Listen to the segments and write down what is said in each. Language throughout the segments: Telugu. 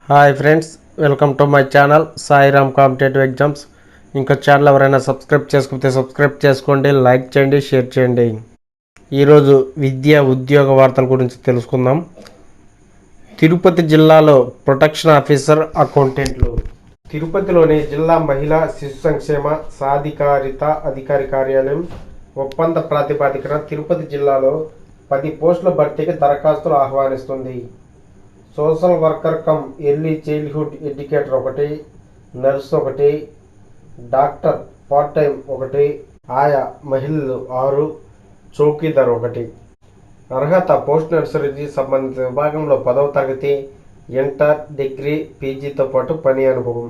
Hi friends, welcome to my channel Sairam competitive exams. ఇంకా ఛానల్ ఎవరైనా సబ్స్క్రైబ్ చేసుకుంటే సబ్స్క్రైబ్ చేసుకోండి, లైక్ చేయండి, షేర్ చేయండి. ఈరోజు విద్యా ఉద్యోగ వార్తల గురించి తెలుసుకుందాం. తిరుపతి జిల్లాలో ప్రొటెక్షన్ ఆఫీసర్ అకౌంటెంట్లు. తిరుపతిలోని జిల్లా మహిళా శిశు సంక్షేమ సాధికారిత అధికారి కార్యాలయం ఒప్పంద ప్రాతిపదికన తిరుపతి జిల్లాలో 10 పోస్టుల భర్తీకి దరఖాస్తులు ఆహ్వానిస్తుంది. Social worker cum early childhood educator 1, nurse 1, doctor part time 1, ఆయా మహిళలు 6, చౌకీదార్ 1. అర్హత పోస్ట్ నర్సరీకి సంబంధిత విభాగంలో 10వ తరగతి, ఇంటర్, డిగ్రీ, పీజీతో పాటు పని అనుభవం.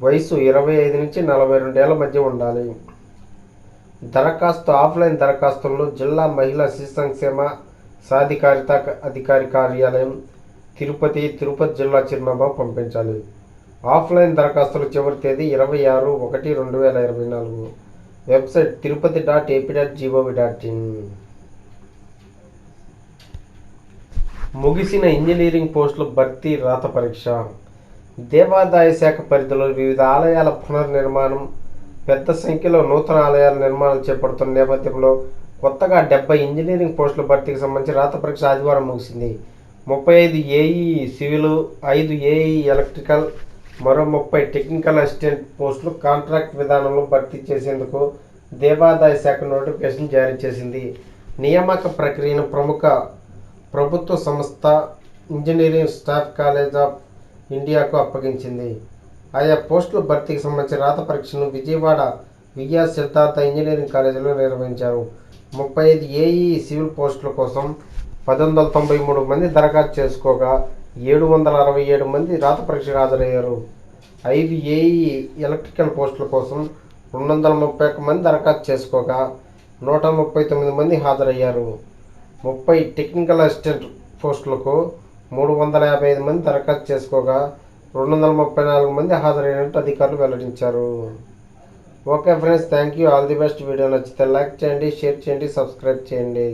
వయసు 25 నుంచి 42 ఏళ్ల మధ్య ఉండాలి. దరఖాస్తు ఆఫ్లైన్ దరఖాస్తులను జిల్లా మహిళా శిశు సంక్షేమ సాధికారిత అధికారి కార్యాలయం తిరుపతి జిల్లా చిరునామా పంపించాలి. ఆఫ్లైన్ దరఖాస్తుల చివరి తేదీ 26/1/2024. Website tirupati.ap.gov.in. ముగిసిన ఇంజనీరింగ్ పోస్టుల భర్తీ రాత పరీక్ష. దేవాదాయ శాఖ పరిధిలో వివిధ ఆలయాల పునర్నిర్మాణం, పెద్ద సంఖ్యలో నూతన ఆలయాల నిర్మాణాలు చేపడుతున్న నేపథ్యంలో కొత్తగా 70 ఇంజనీరింగ్ పోస్టుల భర్తీకి సంబంధించి రాత పరీక్ష ఆదివారం ముగిసింది. 35 ఏఈ సివిల్, 5 ఏఈ ఎలక్ట్రికల్, మరో 30 టెక్నికల్ అసిస్టెంట్ పోస్టులు కాంట్రాక్ట్ విధానంలో భర్తీ చేసేందుకు దేవాదాయ శాఖ నోటిఫికేషన్ జారీ చేసింది. నియామక ప్రక్రియను ప్రముఖ ప్రభుత్వ సంస్థ ఇంజనీరింగ్ స్టాఫ్ కాలేజ్ ఆఫ్ ఇండియాకు అప్పగించింది. ఆయా పోస్టుల భర్తీకి సంబంధించిన రాత పరీక్షను విజయవాడ విఆర్ సిద్ధార్థ ఇంజనీరింగ్ కాలేజీలో నిర్వహించారు. 35 ఏఈ సివిల్ పోస్టుల కోసం 1893 మంది దరఖాస్తు చేసుకోగా 767 మంది రాత పరీక్షకు హాజరయ్యారు. 5 ఏఈ ఎలక్ట్రికల్ పోస్టుల కోసం 231 మంది దరఖాస్తు చేసుకోగా 139 మంది హాజరయ్యారు. 30 టెక్నికల్ అసిస్టెంట్ పోస్టులకు 355 మంది దరఖాస్తు చేసుకోగా 234 మంది హాజరైనట్టు అధికారులు వెల్లడించారు. Okay friends, thank you, all the best. Video నచ్చితే లైక్ చేయండి, షేర్ చేయండి, సబ్స్క్రైబ్ చేయండి.